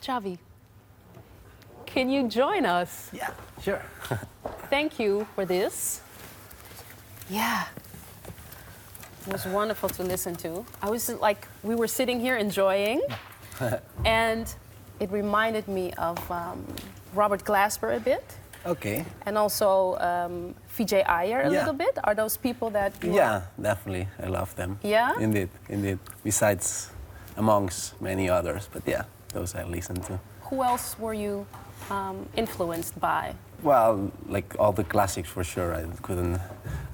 Xavi, can you join us? Yeah, sure. Thank you for this. Yeah. It was wonderful to listen to. I was like, we were sitting here enjoying, and it reminded me of Robert Glasper a bit. Okay. And also Vijay Iyer a little bit. Are those people that you Yeah, definitely. I love them. Yeah? Indeed, indeed. Besides, amongst many others. But yeah, those I listen to. Who else were you influenced by? Well, like all the classics for sure.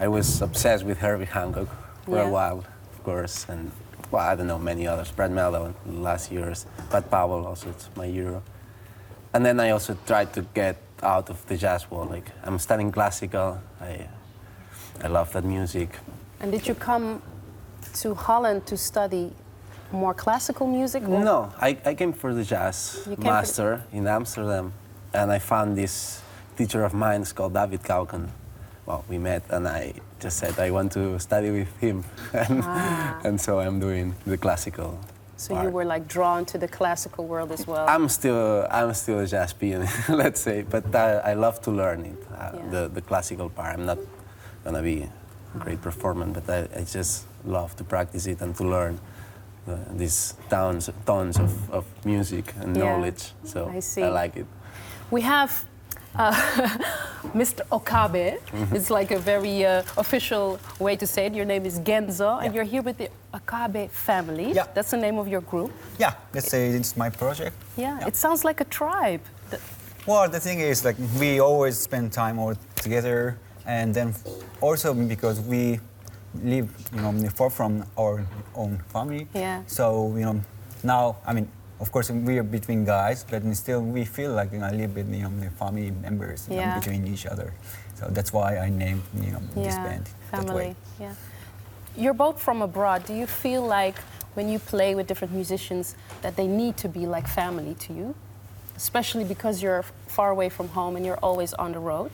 I was obsessed with Herbie Hancock for a while, of course. And, well, I don't know, many others. Brad Mello in the last years. Pat Powell also, it's my hero. And then I also tried to get out of the jazz world. Like, I'm studying classical. I love that music. And did you come to Holland to study more classical music? Or? No, I came for the jazz master in Amsterdam. And I found this teacher of mine called David Kauken. Well, we met and I just said I want to study with him. And so I'm doing the classical. So you were like drawn to the classical world as well? I'm still a jazz pianist, let's say, but I love to learn it, the classical part. I'm not gonna be a great performer, but I just love to practice it and to learn these tons of music and knowledge. So I like it. We have Mr. Okabe. It's like a very official way to say it. Your name is Genzo, and you're here with the Okabe family. Yeah. That's the name of your group. Yeah, let's say it's my project. Yeah, it sounds like a tribe. Well, the thing is, like, we always spend time all together, and then also because we live, far from our own family. Yeah. So, now, I mean, of course, we are between guys, but still we feel like a little bit, the family members between each other. So that's why I named, this band family. that way. Yeah. You're both from abroad. Do you feel like when you play with different musicians that they need to be like family to you? Especially because you're far away from home and you're always on the road?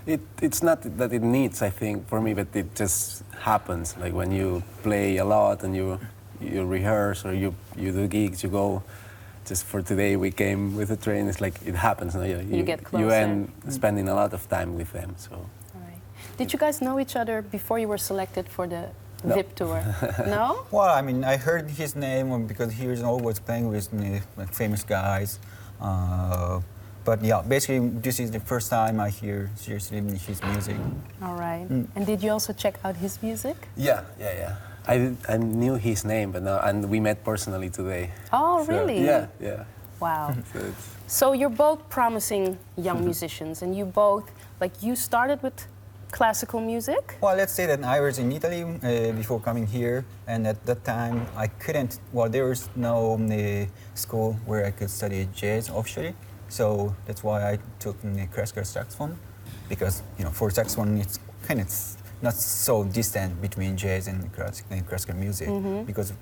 It's not that it needs, I think, for me, but it just happens. Like when you play a lot and you rehearse or you do gigs, you go. Just for today, we came with a train. It's like it happens. You get closer. You end spending a lot of time with them. So. Right. Did you guys know each other before you were selected for the VIP tour? No? Well, I mean, I heard his name because he was always playing with famous guys. But yeah, basically, this is the first time I hear seriously his music. All right. And did you also check out his music? Yeah. I knew his name, but no, and we met personally today. Oh, so, really? Yeah. Wow. So you're both promising young musicians, and you both, like, you started with classical music? Well, let's say that I was in Italy before coming here, and at that time I couldn't, there was no school where I could study jazz officially, so that's why I took classical saxophone, because, for saxophone it's kind of not so distant between jazz and classical music, because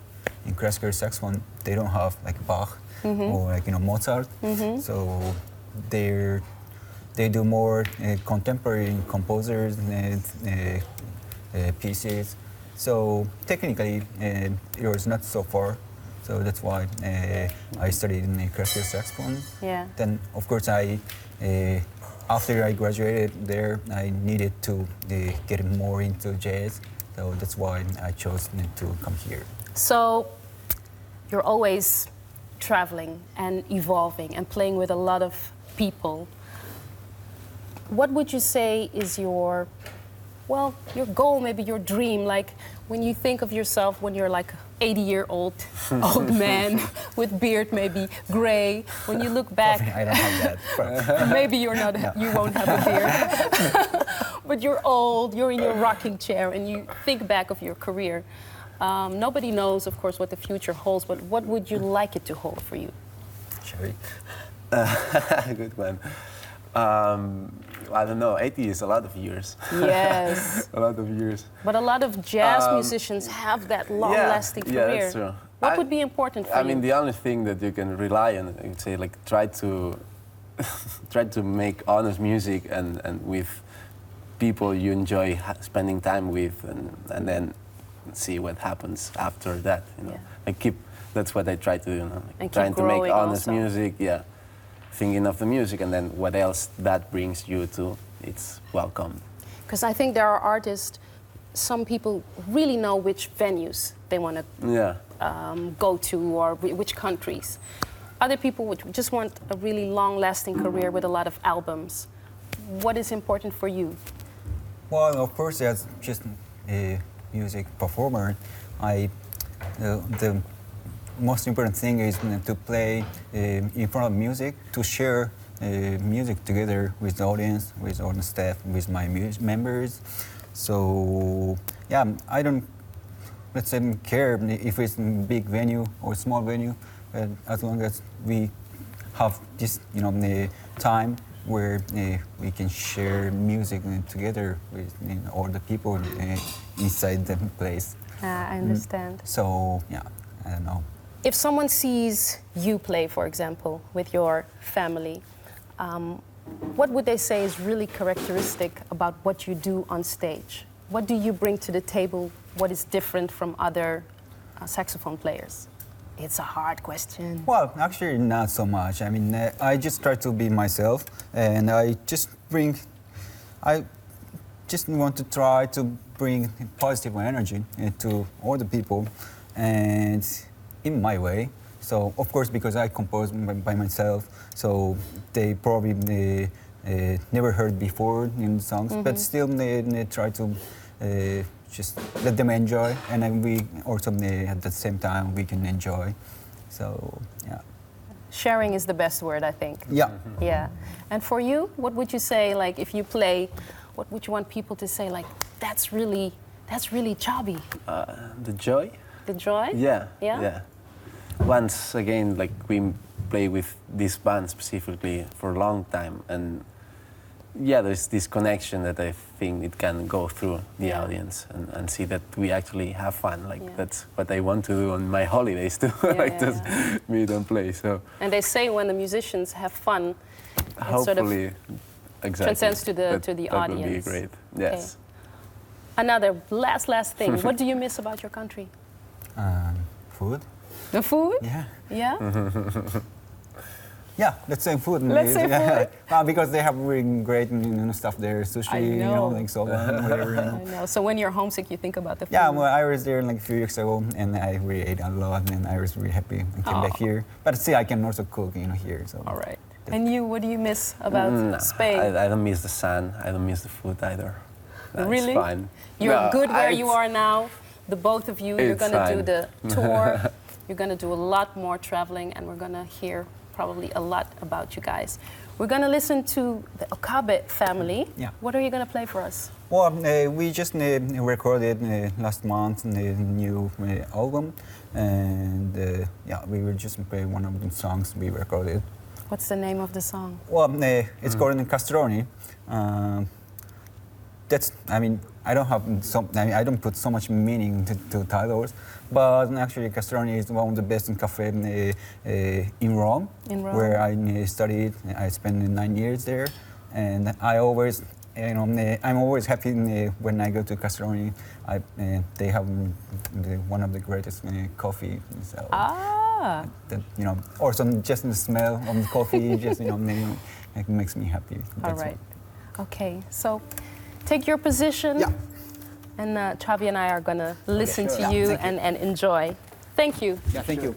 in classical saxophone they don't have like Bach or like Mozart, so they do more contemporary composers pieces. So technically it was not so far. So that's why I studied in classical saxophone. Yeah. Then of course after I graduated there, I needed to get more into jazz. So that's why I chose to come here. So you're always traveling and evolving and playing with a lot of people. What would you say is your goal, maybe your dream? Like when you think of yourself when you're like 80-year-old old man with beard, maybe gray. When you look back, I don't have that. Maybe you won't have a beard. But you're old, you're in your rocking chair, and you think back of your career. Nobody knows, of course, what the future holds. But what would you like it to hold for you? Sherry. Good one. I don't know, 80 is a lot of years. Yes. A lot of years. But a lot of jazz musicians have that long-lasting career. Yeah, that's true. What would be important for you? I mean, the only thing that you can rely on, I would say, like, try to make honest music and with people you enjoy spending time with, and then see what happens after that. Like that's what I try to do, you know, And keep trying to make growing honest also. music, yeah. Thinking of the music, and then what else that brings you to, it's welcome. Because I think there are artists, some people really know which venues they want to Yeah. go to or which countries. Other people would just want a really long-lasting career with a lot of albums. What is important for you? Well, of course, as just a music performer, the most important thing is to play in front of music, to share music together with the audience, with all the staff, with my members. So, yeah, I don't, let's say, care if it's a big venue or small venue, but as long as we have this, you know, the time where we can share music together with all the people inside the place. I understand. So, yeah, I don't know. If someone sees you play, for example, with your family, what would they say is really characteristic about what you do on stage? What do you bring to the table? What is different from other saxophone players? It's a hard question. Well, actually, not so much. I mean, I just try to be myself, and I just want to try to bring positive energy to all the people, and in my way. So, of course, because I compose by myself, so they probably never heard before in the songs, but still they try to just let them enjoy, and then we also at the same time we can enjoy. So, yeah. Sharing is the best word, I think. Yeah. Yeah. And for you, what would you say, like, if you play, what would you want people to say, like, that's really Xavi? The joy? The joy? Yeah. Yeah? Yeah. Once again, like, we play with this band specifically for a long time, and yeah, there's this connection that I think it can go through the audience and see that we actually have fun. Like, that's what I want to do on my holidays too, just meet and play. So. And they say when the musicians have fun, it sort of hopefully, exactly. transcends to the that audience. That would be great. Yes. Okay. Another last thing. What do you miss about your country? Food. The food? Yeah. Yeah? Yeah, let's say food. Let's say food. Because they have really great stuff there, sushi, you know, like soba, whatever. You know. I know. So when you're homesick, you think about the food. Yeah, well, I was there like a few years ago, and I really ate a lot, and I was really happy and came back here. But see, I can also cook, you know, here. So. All right. And you, what do you miss about Spain? I don't miss the sun. I don't miss the food either. That's really? Fine. You're good where you are now. The both of you. You're going to do the tour. You're going to do a lot more traveling, and we're going to hear probably a lot about you guys. We're going to listen to the Okabe family. Yeah. What are you going to play for us? Well, we just recorded last month a new album, and yeah, we will just play one of the songs we recorded. What's the name of the song? Well, it's called Castroni. That's, I mean, I don't put so much meaning to titles, but actually Castroni is one of the best cafe in Rome, where I studied. I spent 9 years there, and I always, you know, I'm always happy when I go to Castroni. They have one of the greatest coffee. So that, you know, also just the smell of the coffee, just, you know, it makes me happy. All right. Okay, so take your position. Yeah. And Xavi and I are going to listen to Yeah, you thank you. and enjoy. Thank you. Yeah, thank you.